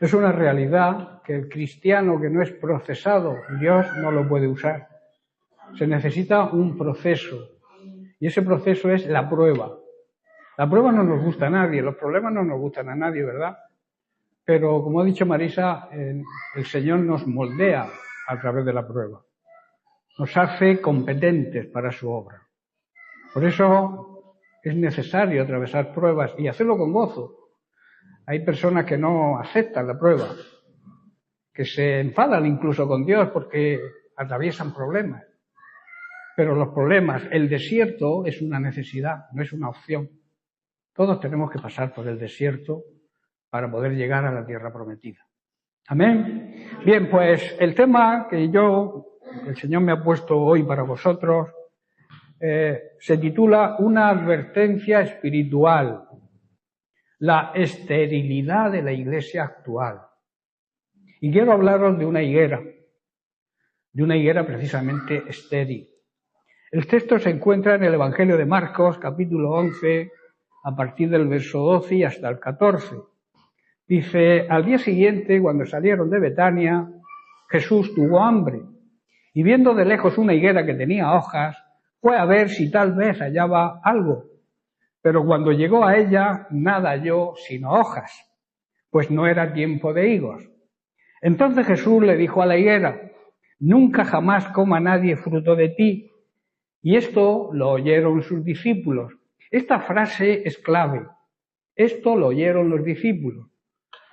Es una realidad que el cristiano que no es procesado, Dios no lo puede usar. Se necesita un proceso. Y ese proceso es la prueba. La prueba no nos gusta a nadie, los problemas no nos gustan a nadie, ¿verdad? Pero, como ha dicho Marisa, el Señor nos moldea a través de la prueba. Nos hace competentes para su obra. Por eso es necesario atravesar pruebas y hacerlo con gozo. Hay personas que no aceptan la prueba, que se enfadan incluso con Dios porque atraviesan problemas. Pero los problemas, el desierto es una necesidad, no es una opción. Todos tenemos que pasar por el desierto para poder llegar a la tierra prometida. Amén. Bien, pues el tema que el Señor me ha puesto hoy para vosotros, se titula Una advertencia espiritual. La esterilidad de la iglesia actual. Y quiero hablaros de una higuera precisamente estéril. El texto se encuentra en el Evangelio de Marcos, capítulo 11, a partir del verso 12 y hasta el 14. Dice, al día siguiente, cuando salieron de Betania, Jesús tuvo hambre, y viendo de lejos una higuera que tenía hojas, fue a ver si tal vez hallaba algo. Pero cuando llegó a ella, nada halló sino hojas, pues no era tiempo de higos. Entonces Jesús le dijo a la higuera, nunca jamás coma nadie fruto de ti. Y esto lo oyeron sus discípulos. Esta frase es clave. Esto lo oyeron los discípulos.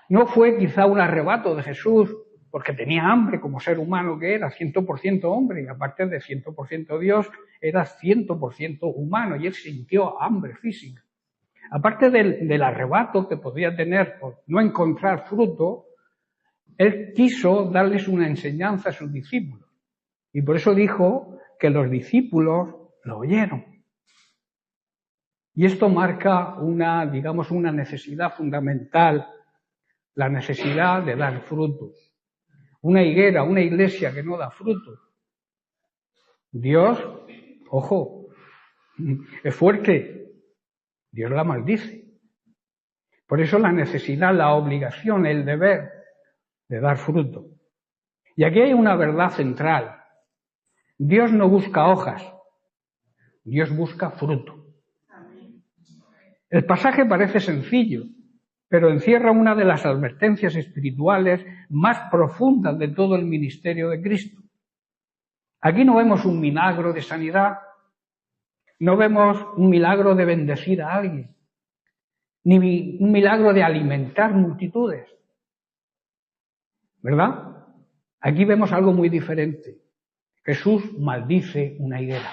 No fue quizá un arrebato de Jesús, porque tenía hambre como ser humano que era, 100% hombre, y aparte de 100% Dios, era 100% humano, y él sintió hambre física. Aparte del arrebato que podía tener por no encontrar fruto, él quiso darles una enseñanza a sus discípulos. Y por eso dijo que los discípulos lo oyeron. Y esto marca una necesidad fundamental, la necesidad de dar frutos. Una higuera, una iglesia que no da frutos. Dios, ojo, es fuerte. Dios la maldice. Por eso la necesidad, la obligación, el deber de dar fruto. Y aquí hay una verdad central. Dios no busca hojas, Dios busca fruto. El pasaje parece sencillo, pero encierra una de las advertencias espirituales más profundas de todo el ministerio de Cristo. Aquí no vemos un milagro de sanidad, no vemos un milagro de bendecir a alguien, ni un milagro de alimentar multitudes, ¿verdad? Aquí vemos algo muy diferente. Jesús maldice una higuera.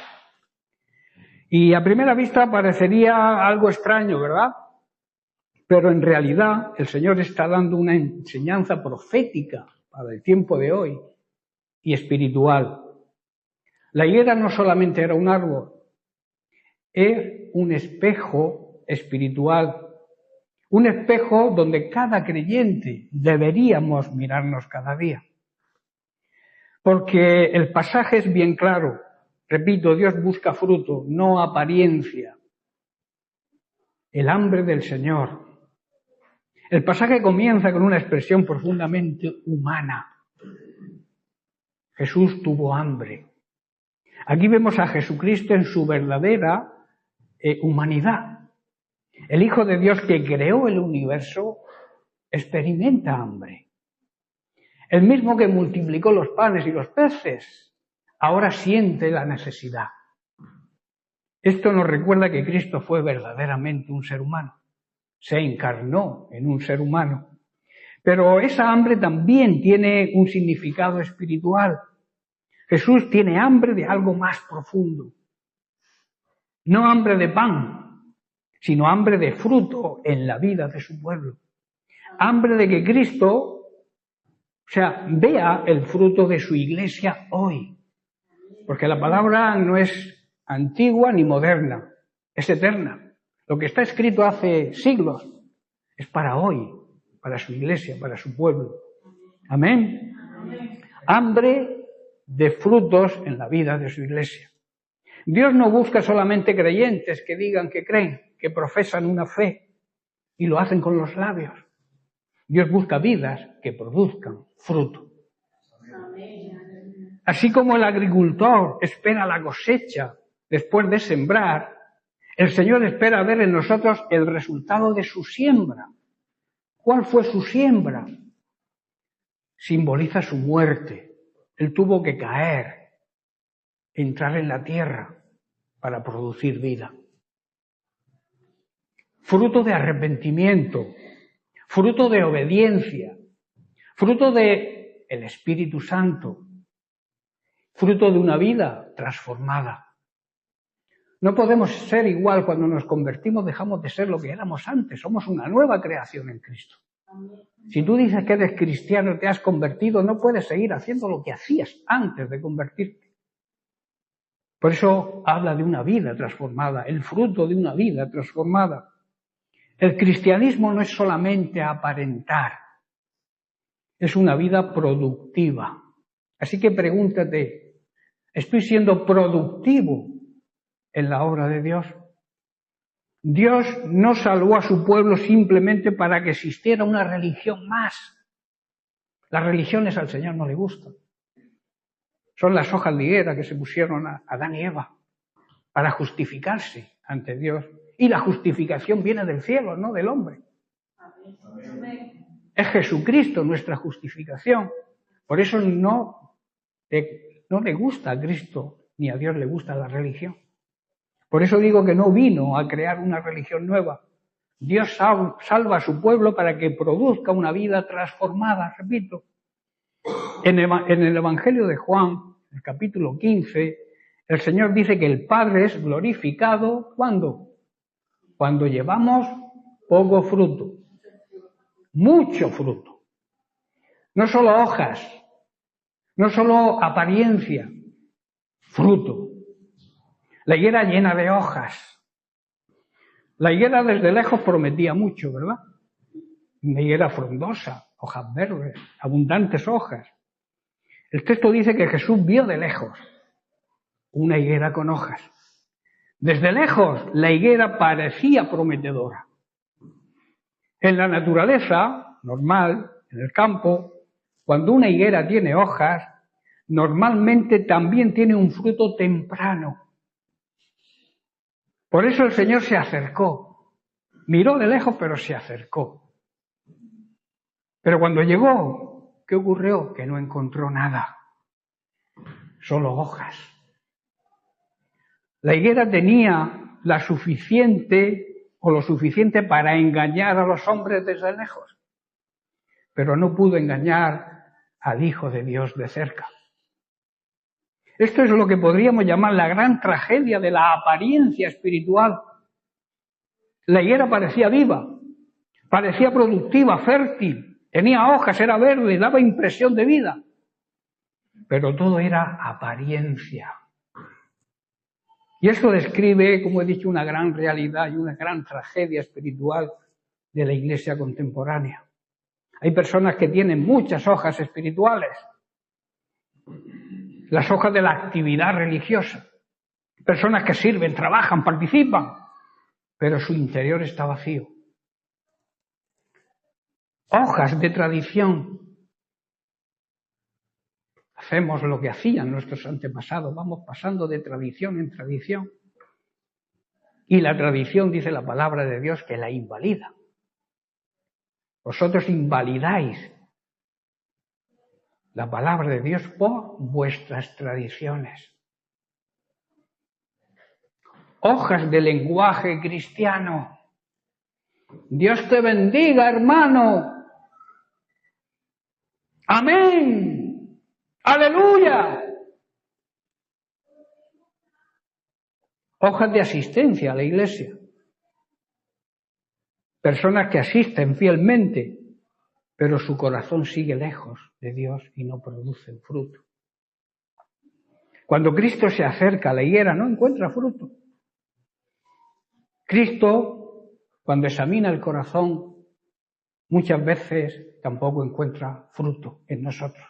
Y a primera vista parecería algo extraño, ¿verdad? Pero en realidad el Señor está dando una enseñanza profética para el tiempo de hoy y espiritual. La higuera no solamente era un árbol, es un espejo espiritual, un espejo donde cada creyente deberíamos mirarnos cada día. Porque el pasaje es bien claro. Repito, Dios busca fruto, no apariencia. El hambre del Señor. El pasaje comienza con una expresión profundamente humana. Jesús tuvo hambre. Aquí vemos a Jesucristo en su verdadera humanidad. El Hijo de Dios que creó el universo experimenta hambre. El mismo que multiplicó los panes y los peces, ahora siente la necesidad. Esto nos recuerda que Cristo fue verdaderamente un ser humano. Se encarnó en un ser humano. Pero esa hambre también tiene un significado espiritual. Jesús tiene hambre de algo más profundo. No hambre de pan, sino hambre de fruto en la vida de su pueblo. Hambre de que Cristo vea el fruto de su iglesia hoy. Porque la palabra no es antigua ni moderna, es eterna. Lo que está escrito hace siglos es para hoy, para su iglesia, para su pueblo. Amén. Hambre de frutos en la vida de su iglesia. Dios no busca solamente creyentes que digan que creen, que profesan una fe y lo hacen con los labios. Dios busca vidas que produzcan fruto. Así como el agricultor espera la cosecha después de sembrar, el Señor espera ver en nosotros el resultado de su siembra. ¿Cuál fue su siembra? Simboliza su muerte. Él tuvo que caer, entrar en la tierra para producir vida. Fruto de arrepentimiento, fruto de obediencia, fruto de el Espíritu Santo, fruto de una vida transformada. No podemos ser igual cuando nos convertimos, dejamos de ser lo que éramos antes. Somos una nueva creación en Cristo. Si tú dices que eres cristiano, te has convertido, no puedes seguir haciendo lo que hacías antes de convertirte. Por eso habla de una vida transformada, el fruto de una vida transformada. El cristianismo no es solamente aparentar, es una vida productiva. Así que pregúntate, ¿estoy siendo productivo en la obra de Dios? Dios no salvó a su pueblo simplemente para que existiera una religión más. Las religiones al Señor no le gustan. Son las hojas de higuera que se pusieron a Adán y Eva para justificarse ante Dios. Y la justificación viene del cielo, no del hombre. Es Jesucristo nuestra justificación. Por eso no le gusta a Cristo ni a Dios le gusta la religión. Por eso digo que no vino a crear una religión nueva. Dios salva a su pueblo para que produzca una vida transformada, repito. En el Evangelio de Juan, el capítulo 15, el Señor dice que el Padre es glorificado, ¿cuándo? Cuando llevamos poco fruto. Mucho fruto. No solo hojas, no solo apariencia, fruto. La higuera llena de hojas. La higuera desde lejos prometía mucho, ¿verdad? Una higuera frondosa, hojas verdes, abundantes hojas. El texto dice que Jesús vio de lejos una higuera con hojas. Desde lejos la higuera parecía prometedora. En la naturaleza normal, en el campo, cuando una higuera tiene hojas, normalmente también tiene un fruto temprano. Por eso el Señor se acercó. Miró de lejos, pero se acercó. Pero cuando llegó, ¿qué ocurrió? Que no encontró nada. Solo hojas. La higuera tenía lo suficiente para engañar a los hombres desde lejos. Pero no pudo engañar al Hijo de Dios de cerca. Esto es lo que podríamos llamar la gran tragedia de la apariencia espiritual. La higuera parecía viva, parecía productiva, fértil, tenía hojas, era verde, daba impresión de vida. Pero todo era apariencia. Y esto describe, como he dicho, una gran realidad y una gran tragedia espiritual de la Iglesia contemporánea. Hay personas que tienen muchas hojas espirituales, las hojas de la actividad religiosa. Personas que sirven, trabajan, participan, pero su interior está vacío. Hojas de tradición. Hacemos lo que hacían nuestros antepasados, vamos pasando de tradición en tradición. Y la tradición, dice la palabra de Dios, que la invalida. Vosotros invalidáis la palabra de Dios por vuestras tradiciones. Hojas de lenguaje cristiano. Dios te bendiga, hermano. Amén. Aleluya. Hojas de asistencia a la iglesia. Personas que asisten fielmente, pero su corazón sigue lejos de Dios y no producen fruto. Cuando Cristo se acerca a la higuera, no encuentra fruto. Cristo, cuando examina el corazón, muchas veces tampoco encuentra fruto en nosotros.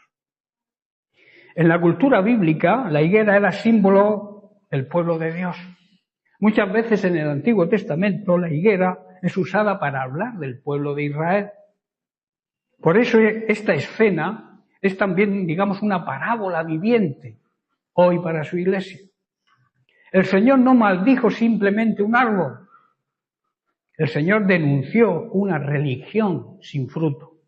En la cultura bíblica, la higuera era símbolo del pueblo de Dios. Muchas veces en el Antiguo Testamento la higuera es usada para hablar del pueblo de Israel. Por eso esta escena es también, digamos, una parábola viviente hoy para su iglesia. El Señor no maldijo simplemente un árbol. El Señor denunció una religión sin fruto.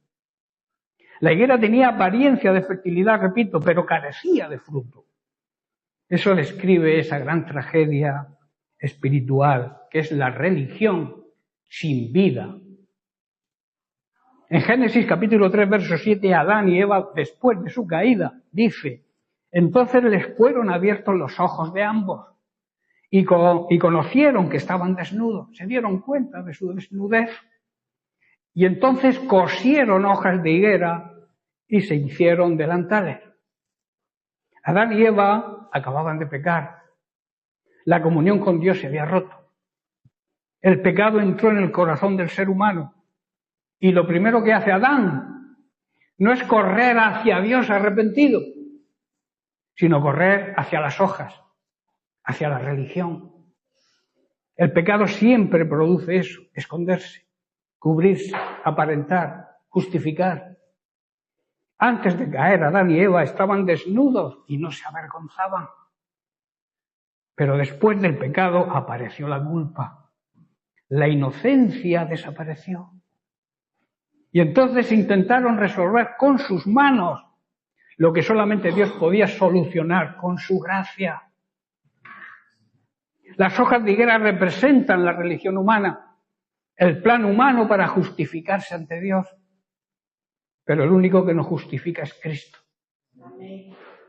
La higuera tenía apariencia de fertilidad, repito, pero carecía de fruto. Eso describe esa gran tragedia espiritual que es la religión sin vida. En Génesis capítulo 3, verso 7, Adán y Eva, después de su caída, dice: entonces les fueron abiertos los ojos de ambos y conocieron que estaban desnudos, se dieron cuenta de su desnudez y entonces cosieron hojas de higuera y se hicieron delantales. Adán y Eva acababan de pecar. La comunión con Dios se había roto. El pecado entró en el corazón del ser humano. Y lo primero que hace Adán no es correr hacia Dios arrepentido, sino correr hacia las hojas, hacia la religión. El pecado siempre produce eso: esconderse, cubrirse, aparentar, justificar. Antes de caer, Adán y Eva estaban desnudos y no se avergonzaban. Pero después del pecado apareció la culpa. La inocencia desapareció. Y entonces intentaron resolver con sus manos lo que solamente Dios podía solucionar con su gracia. Las hojas de higuera representan la religión humana, el plan humano para justificarse ante Dios. Pero el único que nos justifica es Cristo.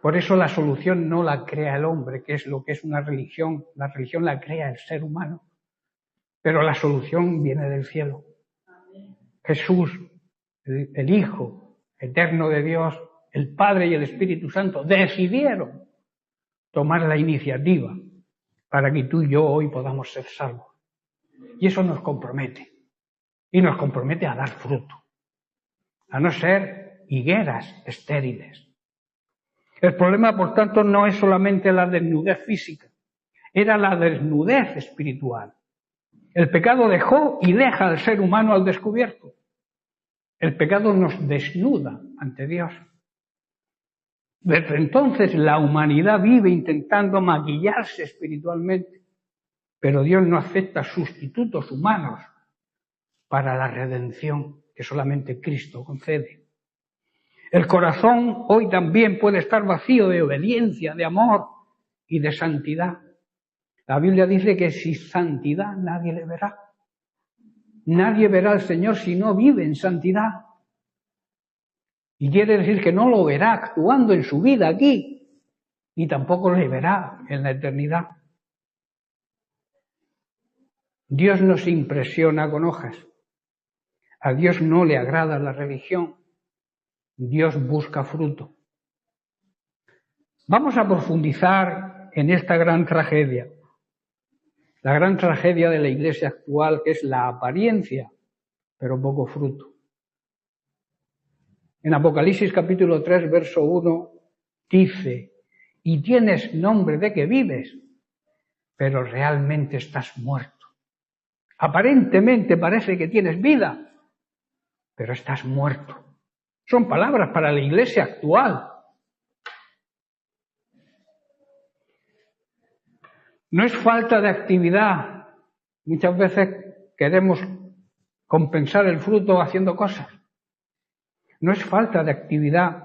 Por eso la solución no la crea el hombre, que es lo que es una religión. La religión la crea el ser humano. Pero la solución viene del cielo. Jesús, el Hijo eterno de Dios, el Padre y el Espíritu Santo decidieron tomar la iniciativa para que tú y yo hoy podamos ser salvos. Y eso nos compromete. Y nos compromete a dar fruto. A no ser higueras estériles. El problema, por tanto, no es solamente la desnudez física. Era la desnudez espiritual. El pecado dejó y deja al ser humano al descubierto. El pecado nos desnuda ante Dios. Desde entonces la humanidad vive intentando maquillarse espiritualmente, pero Dios no acepta sustitutos humanos para la redención que solamente Cristo concede. El corazón hoy también puede estar vacío de obediencia, de amor y de santidad. La Biblia dice que sin santidad nadie le verá. Nadie verá al Señor si no vive en santidad. Y quiere decir que no lo verá actuando en su vida aquí, ni tampoco le verá en la eternidad. Dios no se impresiona con hojas. A Dios no le agrada la religión. Dios busca fruto. Vamos a profundizar en esta gran tragedia. La gran tragedia de la iglesia actual, que es la apariencia, pero poco fruto. En Apocalipsis capítulo 3, verso 1, dice: y tienes nombre de que vives, pero realmente estás muerto. Aparentemente parece que tienes vida, pero estás muerto. Son palabras para la iglesia actual. No es falta de actividad. Muchas veces queremos compensar el fruto haciendo cosas. No es falta de actividad.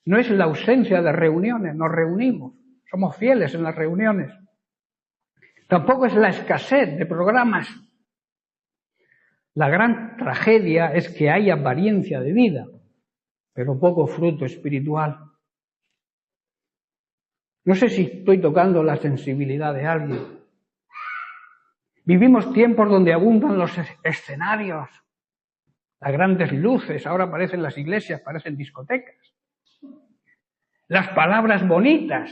No es la ausencia de reuniones. Nos reunimos. Somos fieles en las reuniones. Tampoco es la escasez de programas. La gran tragedia es que hay apariencia de vida, pero poco fruto espiritual. No sé si estoy tocando la sensibilidad de alguien. Vivimos tiempos donde abundan los escenarios, las grandes luces, ahora parecen las iglesias, parecen discotecas. Las palabras bonitas,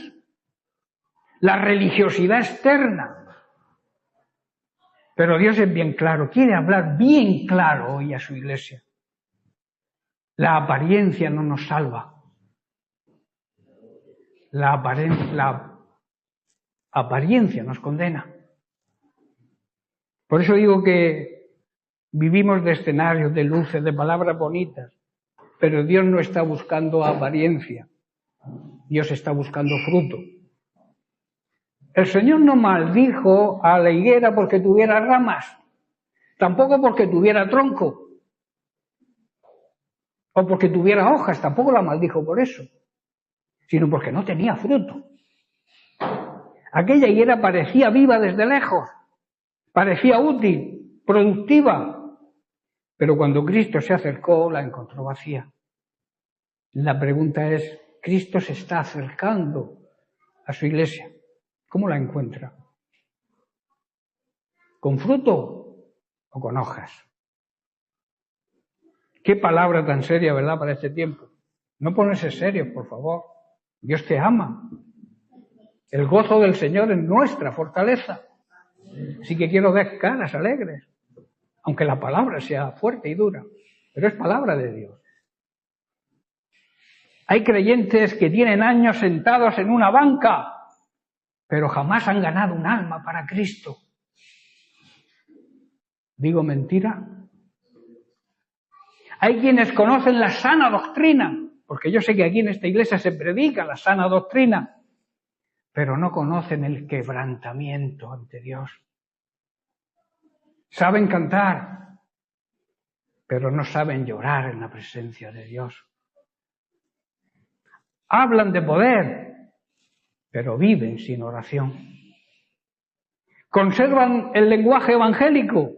la religiosidad externa. Pero Dios es bien claro, quiere hablar bien claro hoy a su iglesia. La apariencia no nos salva. La apariencia nos condena. Por eso digo que vivimos de escenarios, de luces, de palabras bonitas, Pero Dios no está buscando apariencia. Dios está buscando fruto. El Señor no maldijo a la higuera porque tuviera ramas, tampoco porque tuviera tronco, o porque tuviera hojas, tampoco la maldijo por eso, sino porque no tenía fruto. Aquella higuera parecía viva desde lejos, parecía útil, productiva, pero cuando Cristo se acercó la encontró vacía. La pregunta es, ¿Cristo se está acercando a su iglesia? ¿Cómo la encuentra? ¿Con fruto o con hojas? Qué palabra tan seria, ¿verdad?, para este tiempo. No ponerse serios, por favor. Dios te ama. El gozo del Señor es nuestra fortaleza. Así que quiero ver caras alegres, aunque la palabra sea fuerte y dura, pero es palabra de Dios. Hay creyentes que tienen años sentados en una banca, pero jamás han ganado un alma para Cristo. ¿Digo mentira? Hay quienes conocen la sana doctrina, porque yo sé que aquí en esta iglesia se predica la sana doctrina, pero no conocen el quebrantamiento ante Dios. Saben cantar, pero no saben llorar en la presencia de Dios. Hablan de poder, pero viven sin oración. Conservan el lenguaje evangélico,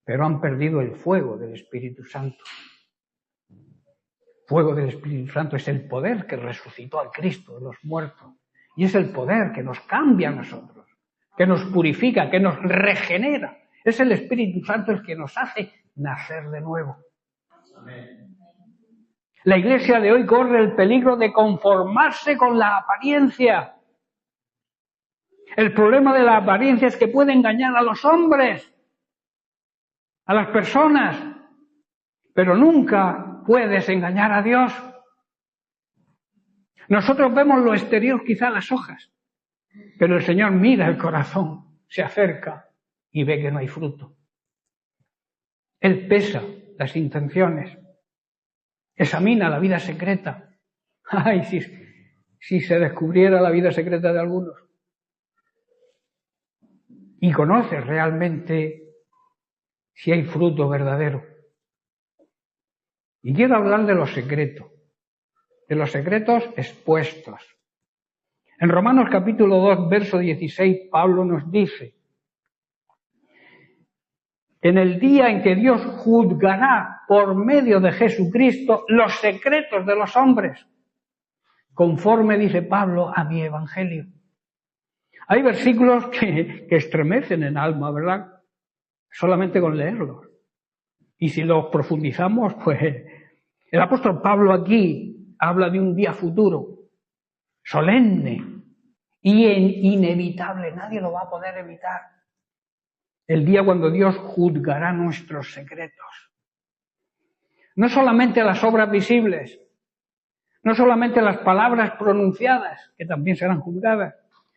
pero han perdido el fuego del Espíritu Santo. El fuego del Espíritu Santo es el poder que resucitó al Cristo de los muertos. Y es el poder que nos cambia a nosotros, que nos purifica, que nos regenera. Es el Espíritu Santo el que nos hace nacer de nuevo. Amén. La iglesia de hoy corre el peligro de conformarse con la apariencia. El problema de la apariencia es que puede engañar a los hombres, a las personas, pero nunca puedes engañar a Dios. Nosotros vemos lo exterior, quizá las hojas, pero el Señor mira el corazón, se acerca y ve que no hay fruto. Él pesa las intenciones, examina la vida secreta. Ay, si se descubriera la vida secreta de algunos. Y conoce realmente si hay fruto verdadero. Y quiero hablar de los secretos expuestos. En Romanos capítulo 2, verso 16, Pablo nos dice: en el día en que Dios juzgará por medio de Jesucristo los secretos de los hombres, conforme, dice Pablo, a mi evangelio. Hay versículos que estremecen en alma, ¿verdad? Solamente con leerlos. Y si los profundizamos, pues el apóstol Pablo aquí habla de un día futuro, solemne y inevitable. Nadie lo va a poder evitar. El día cuando Dios juzgará nuestros secretos. No solamente las obras visibles, no solamente las palabras pronunciadas, que también serán juzgadas,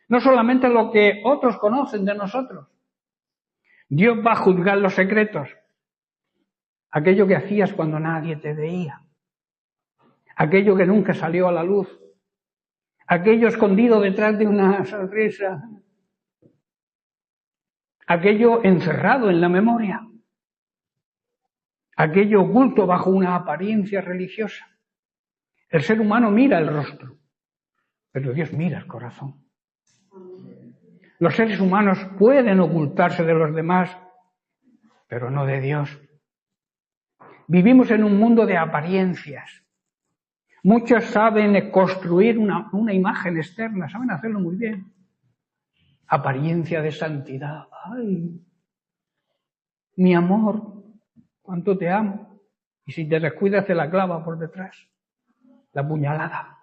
no solamente lo que otros conocen de nosotros. Dios va a juzgar los secretos. Aquello que hacías cuando nadie te veía. Aquello que nunca salió a la luz. Aquello escondido detrás de una sonrisa. Aquello encerrado en la memoria. Aquello oculto bajo una apariencia religiosa. El ser humano mira el rostro, pero Dios mira el corazón. Los seres humanos pueden ocultarse de los demás, pero no de Dios. Vivimos en un mundo de apariencias. Muchos saben construir una imagen externa, saben hacerlo muy bien. Apariencia de santidad. ¡Ay! Mi amor, cuánto te amo. Y si te descuidas te la clava por detrás. La puñalada.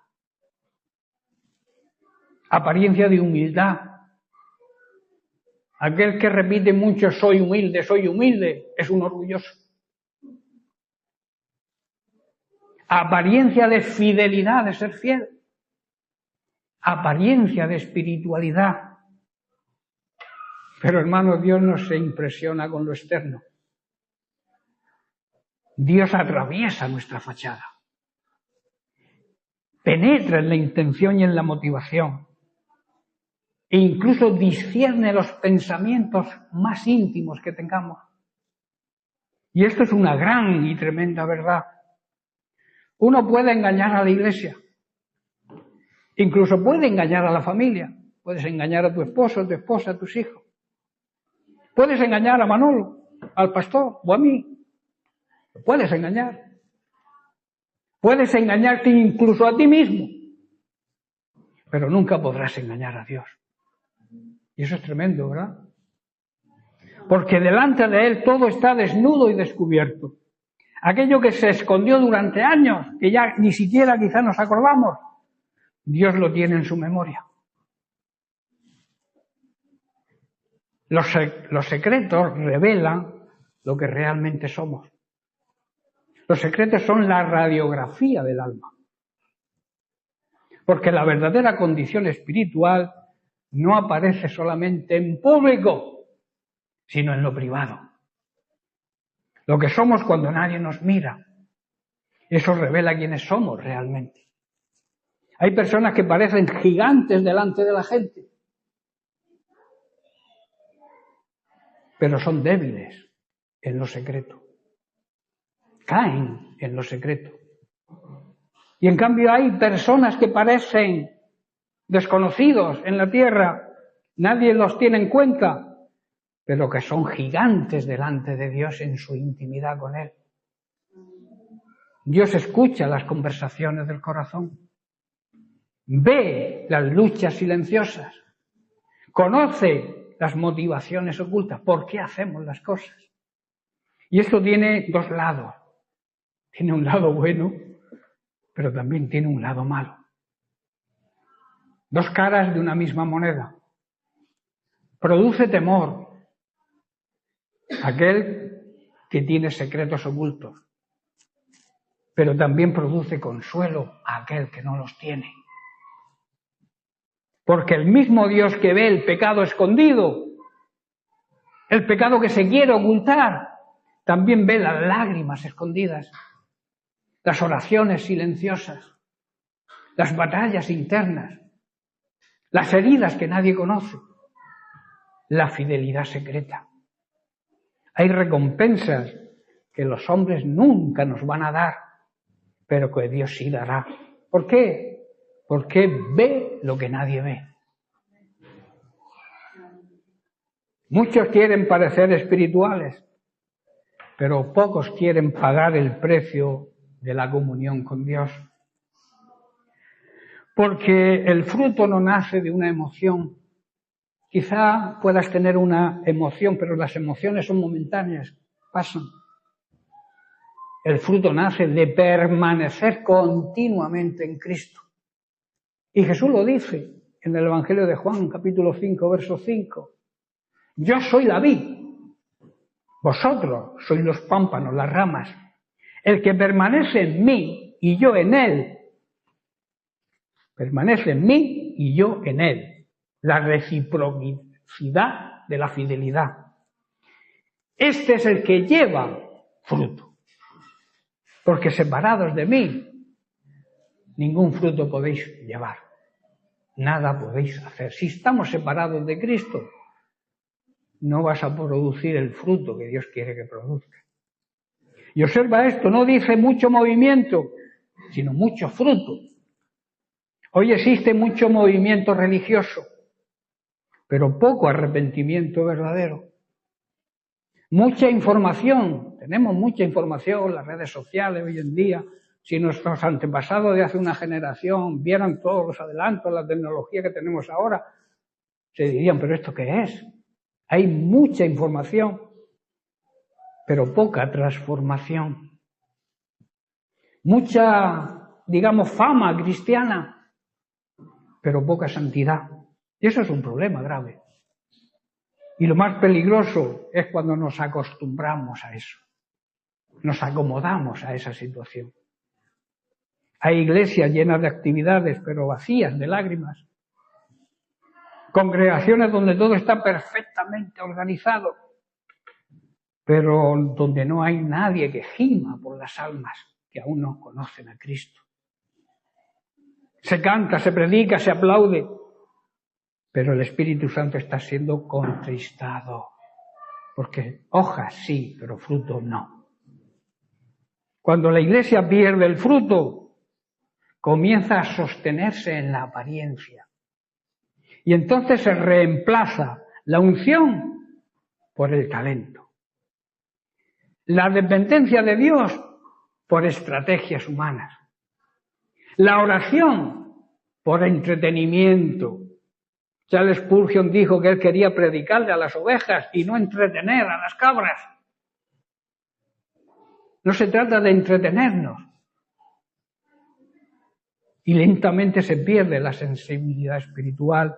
Apariencia de humildad. Aquel que repite mucho soy humilde, es un orgulloso. Apariencia de fidelidad, de ser fiel. Apariencia de espiritualidad. Pero hermanos, Dios no se impresiona con lo externo. Dios atraviesa nuestra fachada, penetra en la intención y en la motivación, e incluso discierne los pensamientos más íntimos que tengamos. Y esto es una gran y tremenda verdad. Uno puede engañar a la iglesia, incluso puede engañar a la familia, puedes engañar a tu esposo, a tu esposa, a tus hijos, puedes engañar a Manolo, al pastor o a mí, puedes engañar. Puedes engañarte incluso a ti mismo, pero nunca podrás engañar a Dios. Y eso es tremendo, ¿verdad? Porque delante de Él todo está desnudo y descubierto. Aquello que se escondió durante años, que ya ni siquiera quizá nos acordamos, Dios lo tiene en su memoria. Los secretos revelan lo que realmente somos. Los secretos son la radiografía del alma. Porque la verdadera condición espiritual no aparece solamente en público, sino en lo privado. Lo que somos cuando nadie nos mira. Eso revela quiénes somos realmente. Hay personas que parecen gigantes delante de la gente, pero son débiles en lo secreto. Caen en lo secreto. Y en cambio hay personas que parecen desconocidos en la tierra, nadie los tiene en cuenta, pero que son gigantes delante de Dios en su intimidad con Él. Dios escucha las conversaciones del corazón, ve las luchas silenciosas, conoce las motivaciones ocultas, por qué hacemos las cosas. Y esto tiene dos lados. Tiene un lado bueno, pero también tiene un lado malo. Dos caras de una misma moneda. Produce temor aquel que tiene secretos ocultos, pero también produce consuelo a aquel que no los tiene. Porque el mismo Dios que ve el pecado escondido, el pecado que se quiere ocultar, también ve las lágrimas escondidas, las oraciones silenciosas, las batallas internas, las heridas que nadie conoce, la fidelidad secreta. Hay recompensas que los hombres nunca nos van a dar, pero que Dios sí dará. ¿Por qué? Porque ve lo que nadie ve. Muchos quieren parecer espirituales, pero pocos quieren pagar el precio de la comunión con Dios. Porque el fruto no nace de una emoción. Quizá puedas tener una emoción, pero las emociones son momentáneas, pasan. El fruto nace de permanecer continuamente en Cristo. Y Jesús lo dice en el Evangelio de Juan, capítulo 5, verso 5. Yo soy la vid, vosotros sois los pámpanos, las ramas. El que permanece en mí y yo en él, permanece en mí y yo en él. La reciprocidad de la fidelidad. Este es el que lleva fruto. Porque separados de mí, ningún fruto podéis llevar. Nada podéis hacer. Si estamos separados de Cristo, no vas a producir el fruto que Dios quiere que produzca. Y observa esto, no dice mucho movimiento, sino mucho fruto. Hoy existe mucho movimiento religioso, pero poco arrepentimiento verdadero. Mucha información, tenemos mucha información, las redes sociales hoy en día. Si nuestros antepasados de hace una generación vieran todos los adelantos, la tecnología que tenemos ahora, se dirían, ¿pero esto qué es? Hay mucha información, pero poca transformación. Mucha, digamos, fama cristiana, pero poca santidad. Y eso es un problema grave. Y lo más peligroso es cuando nos acostumbramos a eso. Nos acomodamos a esa situación. Hay iglesias llenas de actividades, pero vacías de lágrimas. Congregaciones donde todo está perfectamente organizado, pero donde no hay nadie que gima por las almas que aún no conocen a Cristo. Se canta, se predica, se aplaude, pero el Espíritu Santo está siendo contristado, porque hojas sí, pero fruto no. Cuando la Iglesia pierde el fruto, comienza a sostenerse en la apariencia. Y entonces se reemplaza la unción por el talento. La dependencia de Dios por estrategias humanas. La oración por entretenimiento. Charles Spurgeon dijo que él quería predicarle a las ovejas y no entretener a las cabras. No se trata de entretenernos. Y lentamente se pierde la sensibilidad espiritual.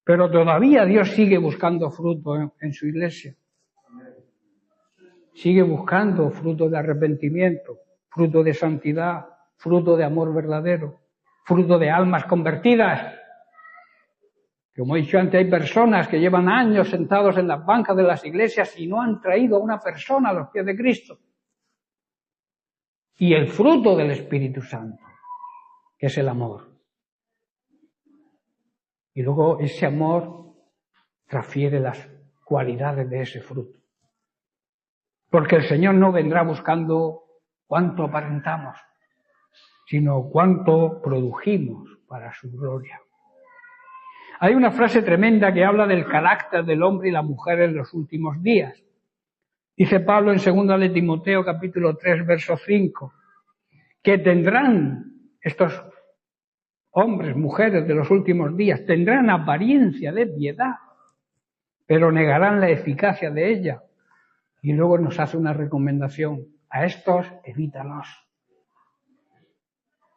Pero todavía Dios sigue buscando fruto en su iglesia. Sigue buscando fruto de arrepentimiento, fruto de santidad, fruto de amor verdadero, fruto de almas convertidas. Como he dicho antes, hay personas que llevan años sentados en las bancas de las iglesias y no han traído a una persona a los pies de Cristo. Y el fruto del Espíritu Santo, que es el amor. Y luego ese amor transfiere las cualidades de ese fruto. Porque el Señor no vendrá buscando cuánto aparentamos, sino cuánto produjimos para su gloria. Hay una frase tremenda que habla del carácter del hombre y la mujer en los últimos días. Dice Pablo en 2 de Timoteo capítulo 3, verso 5, que tendrán estos hombres, mujeres de los últimos días, tendrán apariencia de piedad, pero negarán la eficacia de ella. Y luego nos hace una recomendación. A estos, evítalos.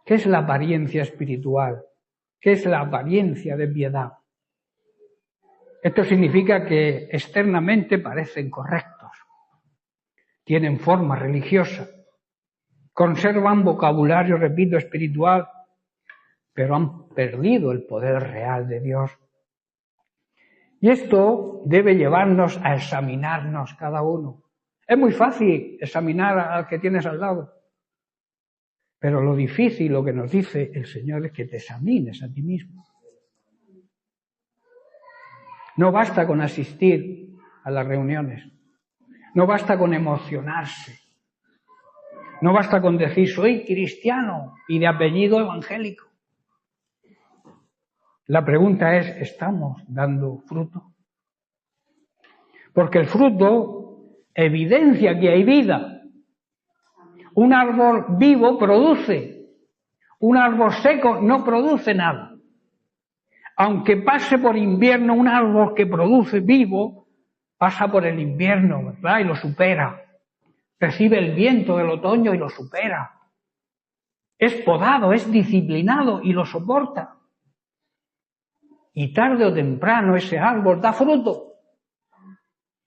¿Qué es la apariencia espiritual? ¿Qué es la apariencia de piedad? Esto significa que externamente parecen correctos, tienen forma religiosa, conservan vocabulario, repito, espiritual, pero han perdido el poder real de Dios. Y esto debe llevarnos a examinarnos cada uno. Es muy fácil examinar al que tienes al lado, pero lo difícil, lo que nos dice el Señor, es que te examines a ti mismo. No basta con asistir a las reuniones, no basta con emocionarse, no basta con decir soy cristiano y de apellido evangélico. La pregunta es, ¿estamos dando fruto? Porque el fruto evidencia que hay vida. Un árbol vivo produce, un árbol seco no produce nada. Aunque pase por invierno, un árbol que produce vivo pasa por el invierno, ¿verdad? Y lo supera. Recibe el viento del otoño y lo supera. Es podado, es disciplinado y lo soporta. Y tarde o temprano ese árbol da fruto.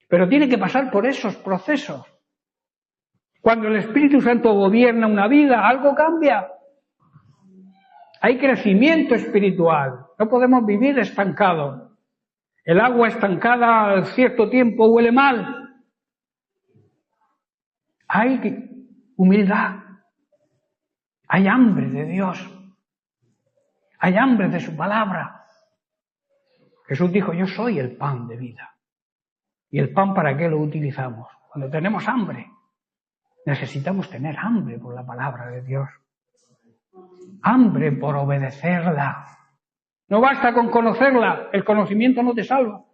Pero tiene que pasar por esos procesos. Cuando el Espíritu Santo gobierna una vida, algo cambia. Hay crecimiento espiritual. No podemos vivir estancados. El agua estancada a cierto tiempo huele mal. Hay humildad. Hay hambre de Dios. Hay hambre de su palabra. Jesús dijo, yo soy el pan de vida. ¿Y el pan para qué lo utilizamos? Cuando tenemos hambre. Necesitamos tener hambre por la palabra de Dios. Hambre por obedecerla. No basta con conocerla, el conocimiento no te salva.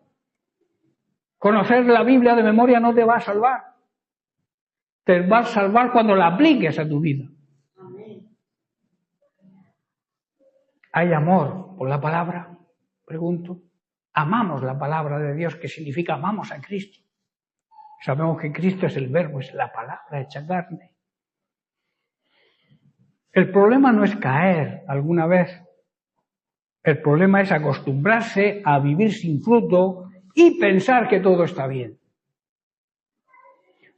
Conocer la Biblia de memoria no te va a salvar. Te va a salvar cuando la apliques a tu vida. ¿Hay amor por la palabra? Pregunto. Amamos la palabra de Dios, que significa amamos a Cristo. Sabemos que Cristo es el verbo, es la palabra hecha carne. El problema no es caer alguna vez. El problema es acostumbrarse a vivir sin fruto y pensar que todo está bien.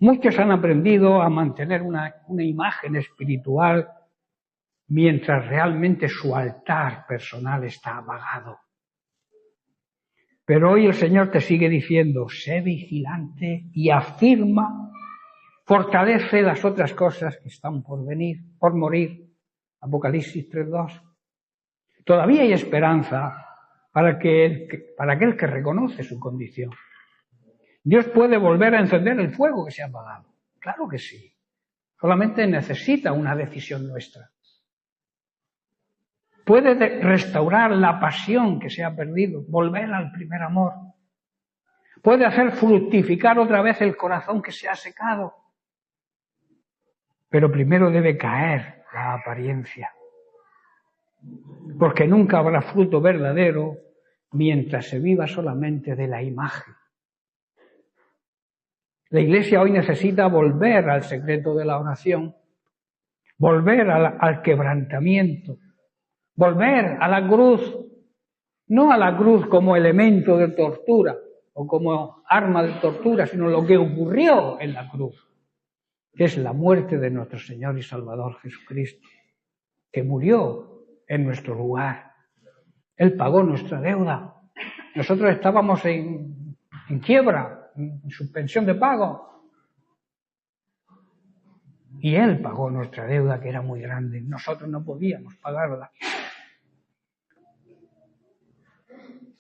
Muchos han aprendido a mantener una imagen espiritual mientras realmente su altar personal está apagado. Pero hoy el Señor te sigue diciendo, sé vigilante y afirma, fortalece las otras cosas que están por venir, por morir. Apocalipsis 3:2. Todavía hay esperanza para aquel que reconoce su condición. Dios puede volver a encender el fuego que se ha apagado. Claro que sí. Solamente necesita una decisión nuestra. Puede restaurar la pasión que se ha perdido, volver al primer amor. Puede hacer fructificar otra vez el corazón que se ha secado. Pero primero debe caer la apariencia. Porque nunca habrá fruto verdadero mientras se viva solamente de la imagen. La Iglesia hoy necesita volver al secreto de la oración, volver al quebrantamiento, volver a la cruz, no a la cruz como elemento de tortura o como arma de tortura, sino lo que ocurrió en la cruz, que es la muerte de nuestro Señor y Salvador Jesucristo, que murió en nuestro lugar. Él pagó nuestra deuda. Nosotros estábamos en quiebra, en suspensión de pago. Y Él pagó nuestra deuda, que era muy grande. Nosotros no podíamos pagarla.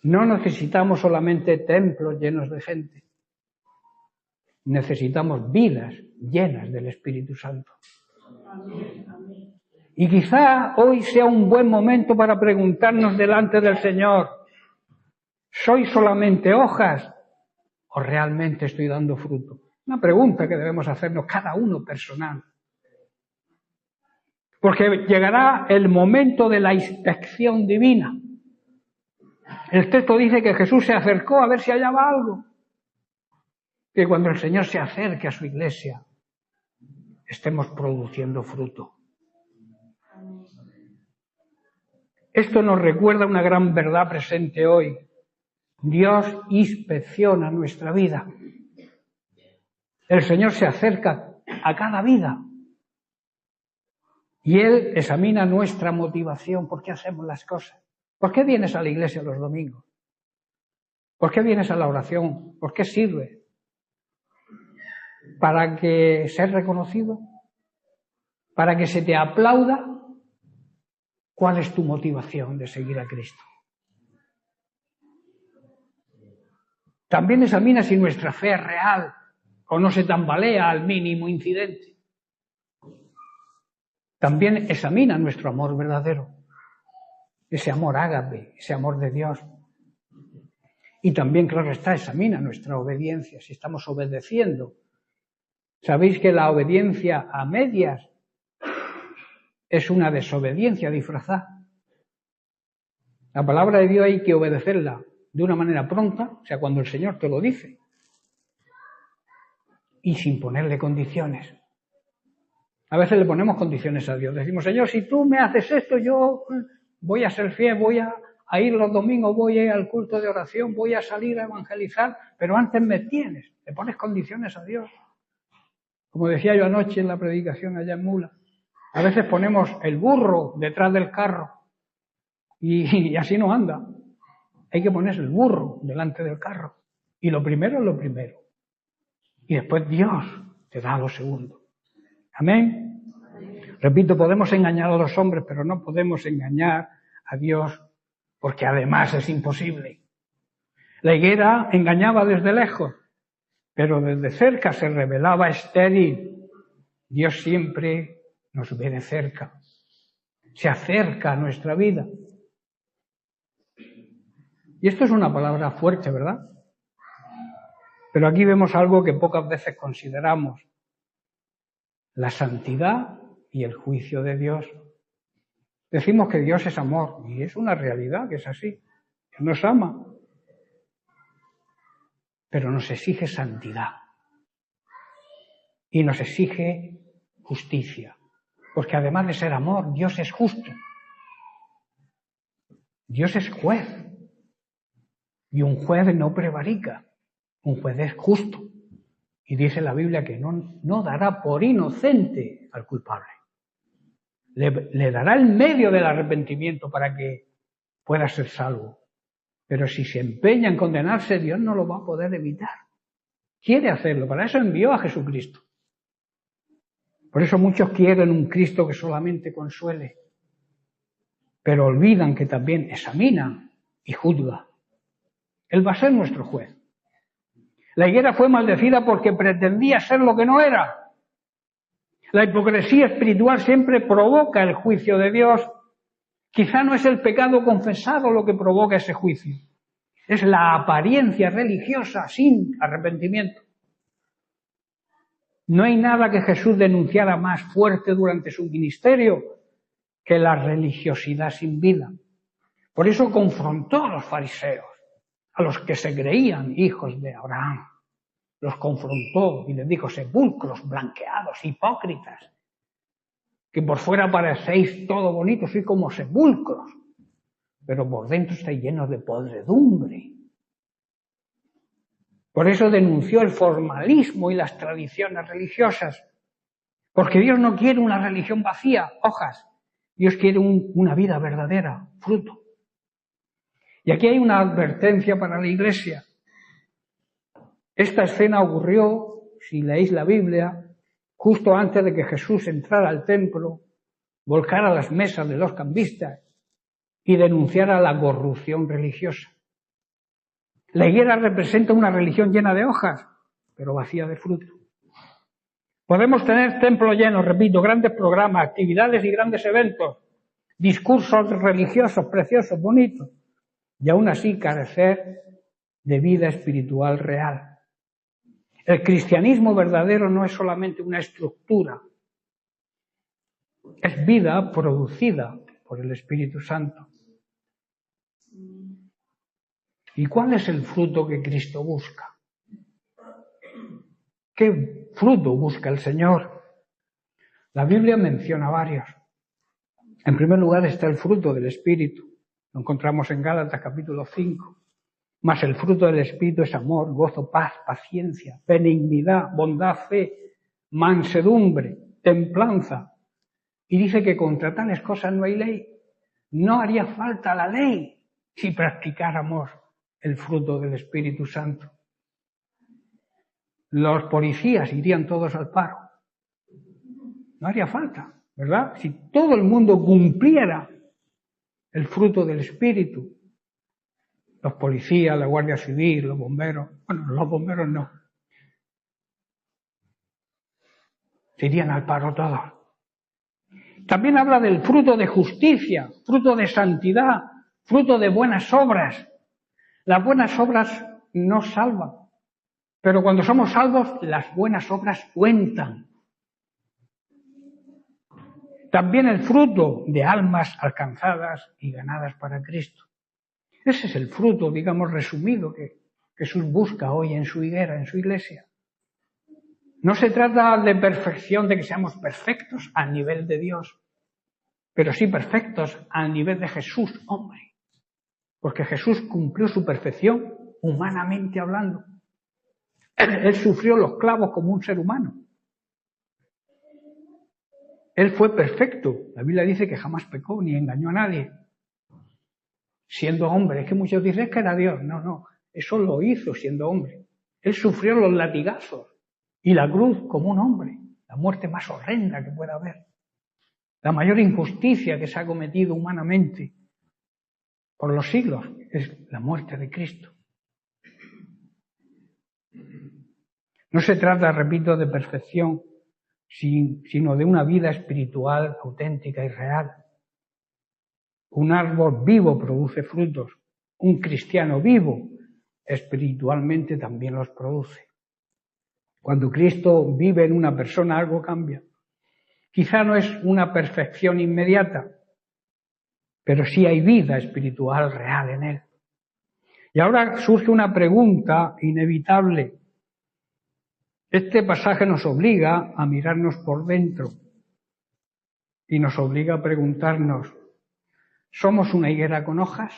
No necesitamos solamente templos llenos de gente. Necesitamos vidas llenas del Espíritu Santo. Y quizá hoy sea un buen momento para preguntarnos delante del Señor, ¿soy solamente hojas o realmente estoy dando fruto? Una pregunta que debemos hacernos cada uno personal. Porque llegará el momento de la inspección divina. El texto dice que Jesús se acercó a ver si hallaba algo. Que cuando el Señor se acerque a su iglesia, estemos produciendo fruto. Esto nos recuerda una gran verdad presente hoy. Dios inspecciona nuestra vida. El Señor se acerca a cada vida. Y Él examina nuestra motivación. ¿Por qué hacemos las cosas? ¿Por qué vienes a la iglesia los domingos? ¿Por qué vienes a la oración? ¿Por qué sirve? ¿Para que ser reconocido? ¿Para que se te aplauda? ¿Cuál es tu motivación de seguir a Cristo? También examina si nuestra fe es real o no se tambalea al mínimo incidente. También examina nuestro amor verdadero, ese amor ágape, ese amor de Dios. Y también, claro está, examina nuestra obediencia, si estamos obedeciendo. ¿Sabéis que la obediencia a medias es una desobediencia disfrazada? La palabra de Dios hay que obedecerla de una manera pronta, o sea, cuando el Señor te lo dice, y sin ponerle condiciones. A veces le ponemos condiciones a Dios. Decimos, Señor, si tú me haces esto, yo voy a ser fiel, voy a ir los domingos, voy a ir al culto de oración, voy a salir a evangelizar, pero antes me tienes. Le pones condiciones a Dios. Como decía yo anoche en la predicación allá en Mula, a veces ponemos el burro detrás del carro y así no anda. Hay que poner el burro delante del carro. Y lo primero es lo primero. Y después Dios te da lo segundo. Amén. Repito, podemos engañar a los hombres, pero no podemos engañar a Dios, porque además es imposible. La higuera engañaba desde lejos, pero desde cerca se revelaba estéril. Dios siempre nos ve de cerca, se acerca a nuestra vida. Y esto es una palabra fuerte, ¿verdad? Pero aquí vemos algo que pocas veces consideramos: la santidad y el juicio de Dios. Decimos que Dios es amor, y es una realidad que es así. Dios nos ama, pero nos exige santidad y nos exige justicia, porque además de ser amor, Dios es justo. Dios es juez, y un juez no prevarica, un juez es justo. Y dice la Biblia que no dará por inocente al culpable. Le dará el medio del arrepentimiento para que pueda ser salvo. Pero si se empeña en condenarse, Dios no lo va a poder evitar. Quiere hacerlo, para eso envió a Jesucristo. Por eso muchos quieren un Cristo que solamente consuele, pero olvidan que también examina y juzga. Él va a ser nuestro juez. La higuera fue maldecida porque pretendía ser lo que no era. La hipocresía espiritual siempre provoca el juicio de Dios. Quizá no es el pecado confesado lo que provoca ese juicio. Es la apariencia religiosa sin arrepentimiento. No hay nada que Jesús denunciara más fuerte durante su ministerio que la religiosidad sin vida. Por eso confrontó a los fariseos, a los que se creían hijos de Abraham. Los confrontó y les dijo: sepulcros blanqueados, hipócritas, que por fuera parecéis todo bonitos, sois como sepulcros, pero por dentro estáis llenos de podredumbre. Por eso denunció el formalismo y las tradiciones religiosas, porque Dios no quiere una religión vacía, hojas. Dios quiere una vida verdadera, fruto. Y aquí hay una advertencia para la Iglesia. Esta escena ocurrió, si leéis la Biblia, justo antes de que Jesús entrara al templo, volcara las mesas de los cambistas y denunciara la corrupción religiosa. La higuera representa una religión llena de hojas, pero vacía de fruto. Podemos tener templos llenos, repito, grandes programas, actividades y grandes eventos, discursos religiosos preciosos, bonitos, y aún así carecer de vida espiritual real. El cristianismo verdadero no es solamente una estructura, es vida producida por el Espíritu Santo. ¿Y cuál es el fruto que Cristo busca? ¿Qué fruto busca el Señor? La Biblia menciona varios. En primer lugar está el fruto del Espíritu. Lo encontramos en Gálatas capítulo 5. Mas el fruto del Espíritu es amor, gozo, paz, paciencia, benignidad, bondad, fe, mansedumbre, templanza. Y dice que contra tales cosas no hay ley. No haría falta la ley si practicáramos el fruto del Espíritu Santo. Los policías irían todos al paro. No haría falta, ¿verdad? Si todo el mundo cumpliera el fruto del Espíritu. Los policías, la Guardia Civil, los bomberos. Bueno, los bomberos no. Se irían al paro todos. También habla del fruto de justicia, fruto de santidad, fruto de buenas obras. Las buenas obras no salvan, pero cuando somos salvos, las buenas obras cuentan. También el fruto de almas alcanzadas y ganadas para Cristo. Ese es el fruto, digamos, resumido que Jesús busca hoy en su higuera, en su iglesia. No se trata de perfección, de que seamos perfectos a nivel de Dios, pero sí perfectos a nivel de Jesús, hombre. Porque Jesús cumplió su perfección humanamente hablando. Él sufrió los clavos como un ser humano. Él fue perfecto. La Biblia dice que jamás pecó ni engañó a nadie. Siendo hombre. Es que muchos dicen que era Dios. No, no. Eso lo hizo siendo hombre. Él sufrió los latigazos y la cruz como un hombre. La muerte más horrenda que pueda haber. La mayor injusticia que se ha cometido humanamente por los siglos es la muerte de Cristo. No se trata, repito, de perfección, sino de una vida espiritual auténtica y real. Un árbol vivo produce frutos. Un cristiano vivo espiritualmente también los produce. Cuando Cristo vive en una persona, algo cambia. Quizá no es una perfección inmediata, pero sí hay vida espiritual real en él. Y ahora surge una pregunta inevitable. Este pasaje nos obliga a mirarnos por dentro y nos obliga a preguntarnos, ¿somos una higuera con hojas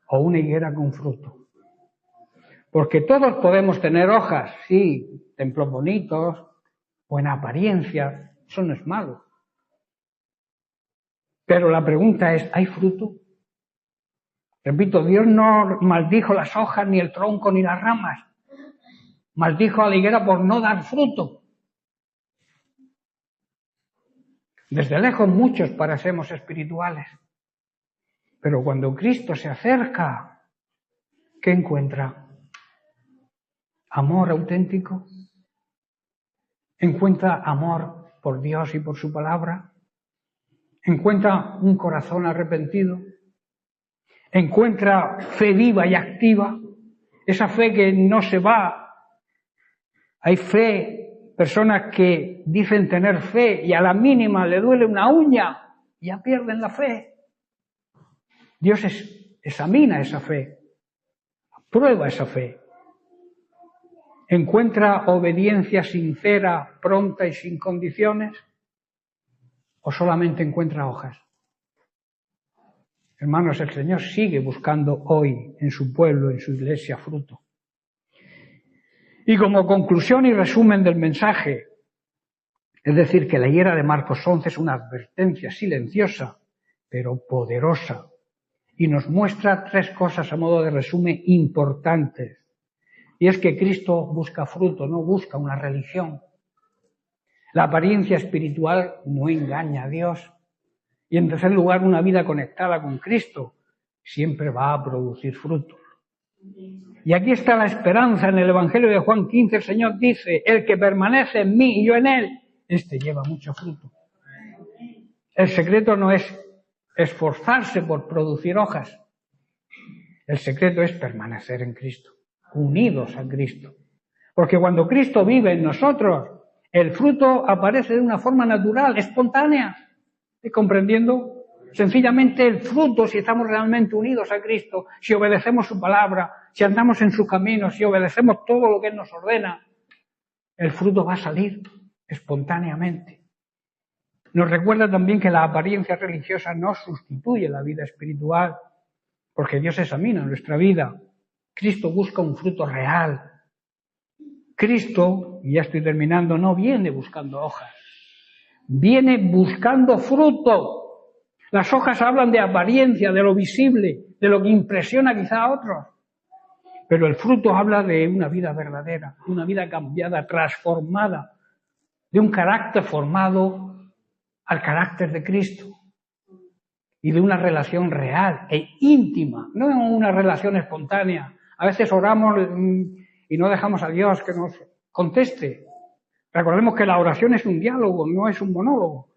o una higuera con fruto? Porque todos podemos tener hojas, sí, templos bonitos, buena apariencia, eso no es malo. Pero la pregunta es, ¿hay fruto? Repito, Dios no maldijo las hojas, ni el tronco, ni las ramas. Maldijo a la higuera por no dar fruto. Desde lejos muchos parecemos espirituales. Pero cuando Cristo se acerca, ¿qué encuentra? Amor auténtico. Encuentra amor por Dios y por su palabra. Encuentra un corazón arrepentido. Encuentra fe viva y activa. Esa fe que no se va. Hay fe, personas que dicen tener fe y a la mínima le duele una uña y ya pierden la fe. Dios examina esa fe, prueba esa fe. ¿Encuentra obediencia sincera, pronta y sin condiciones? ¿O solamente encuentra hojas? Hermanos, el Señor sigue buscando hoy en su pueblo, en su iglesia, fruto. Y como conclusión y resumen del mensaje, es decir, que la higuera de Marcos 11 es una advertencia silenciosa, pero poderosa, y nos muestra tres cosas a modo de resumen importantes. Y es que Cristo busca fruto, no busca una religión. La apariencia espiritual no engaña a Dios. Y en tercer lugar, una vida conectada con Cristo siempre va a producir fruto. Y aquí está la esperanza en el Evangelio de Juan 15. El Señor dice, el que permanece en mí y yo en él, este lleva mucho fruto. El secreto no es esforzarse por producir hojas. El secreto es permanecer en Cristo, unidos a Cristo. Porque cuando Cristo vive en nosotros, el fruto aparece de una forma natural, espontánea. ¿Y comprendiendo? Sencillamente el fruto, si estamos realmente unidos a Cristo, si obedecemos su palabra, si andamos en sus caminos, si obedecemos todo lo que Él nos ordena, el fruto va a salir espontáneamente. Nos recuerda también que la apariencia religiosa no sustituye la vida espiritual, porque Dios examina nuestra vida. Cristo busca un fruto real. Cristo, y ya estoy terminando, no viene buscando hojas. Viene buscando fruto. Las hojas hablan de apariencia, de lo visible, de lo que impresiona quizá a otros. Pero el fruto habla de una vida verdadera, una vida cambiada, transformada, de un carácter formado al carácter de Cristo y de una relación real e íntima, no una relación espontánea. A veces oramos y no dejamos a Dios que nos conteste. Recordemos que la oración es un diálogo, no es un monólogo.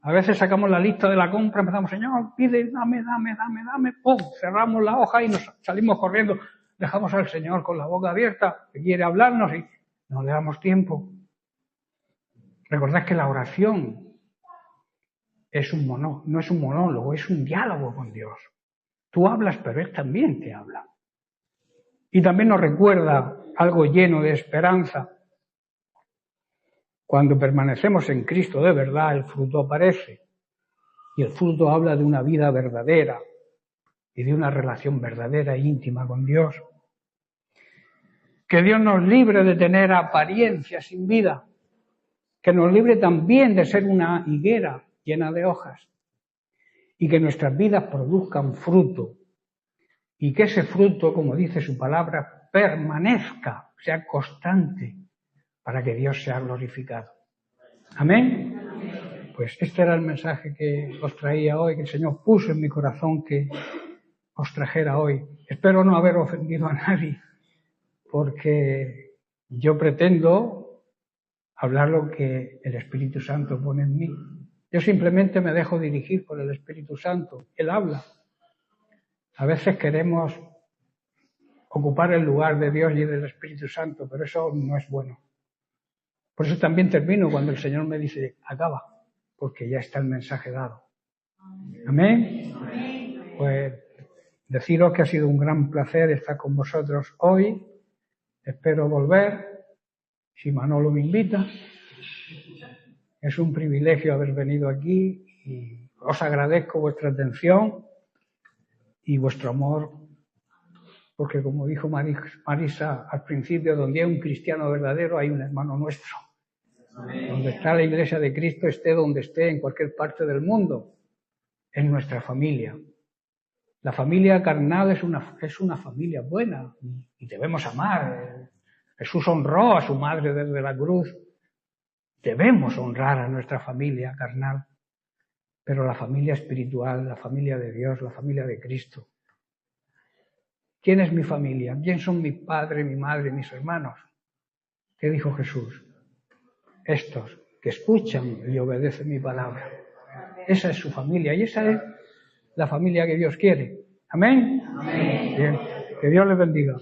A veces sacamos la lista de la compra, empezamos, Señor, pide, dame, ¡pum! Cerramos la hoja y nos salimos corriendo. Dejamos al Señor con la boca abierta, que quiere hablarnos y no le damos tiempo. Recordad que la oración no es un monólogo, es un diálogo con Dios. Tú hablas, pero Él también te habla. Y también nos recuerda algo lleno de esperanza. Cuando permanecemos en Cristo de verdad, el fruto aparece. Y el fruto habla de una vida verdadera y de una relación verdadera e íntima con Dios. Que Dios nos libre de tener apariencia sin vida. Que nos libre también de ser una higuera llena de hojas. Y que nuestras vidas produzcan fruto. Y que ese fruto, como dice su palabra, permanezca, sea constante, para que Dios sea glorificado. ¿Amén? Pues este era el mensaje que os traía hoy, que el Señor puso en mi corazón que os trajera hoy. Espero no haber ofendido a nadie, porque yo pretendo hablar lo que el Espíritu Santo pone en mí. Yo simplemente me dejo dirigir por el Espíritu Santo. Él habla. A veces queremos ocupar el lugar de Dios y del Espíritu Santo, pero eso no es bueno. Por eso también termino cuando el Señor me dice, acaba, porque ya está el mensaje dado. ¿Amén? Pues deciros que ha sido un gran placer estar con vosotros hoy. Espero volver, si Manolo me invita. Es un privilegio haber venido aquí y os agradezco vuestra atención y vuestro amor, porque como dijo Marisa al principio, donde hay un cristiano verdadero hay un hermano nuestro. Amén. Donde está la Iglesia de Cristo, esté donde esté, en cualquier parte del mundo, en nuestra familia. La familia carnal es una familia buena y debemos amar. Jesús honró a su madre desde la cruz. Debemos honrar a nuestra familia carnal. Pero la familia espiritual, la familia de Dios, la familia de Cristo. ¿Quién es mi familia? ¿Quién son mi padre, mi madre, mis hermanos? ¿Qué dijo Jesús? Estos que escuchan y obedecen mi palabra. Esa es su familia y esa es la familia que Dios quiere. ¿Amén? Amén. Bien. Que Dios les bendiga.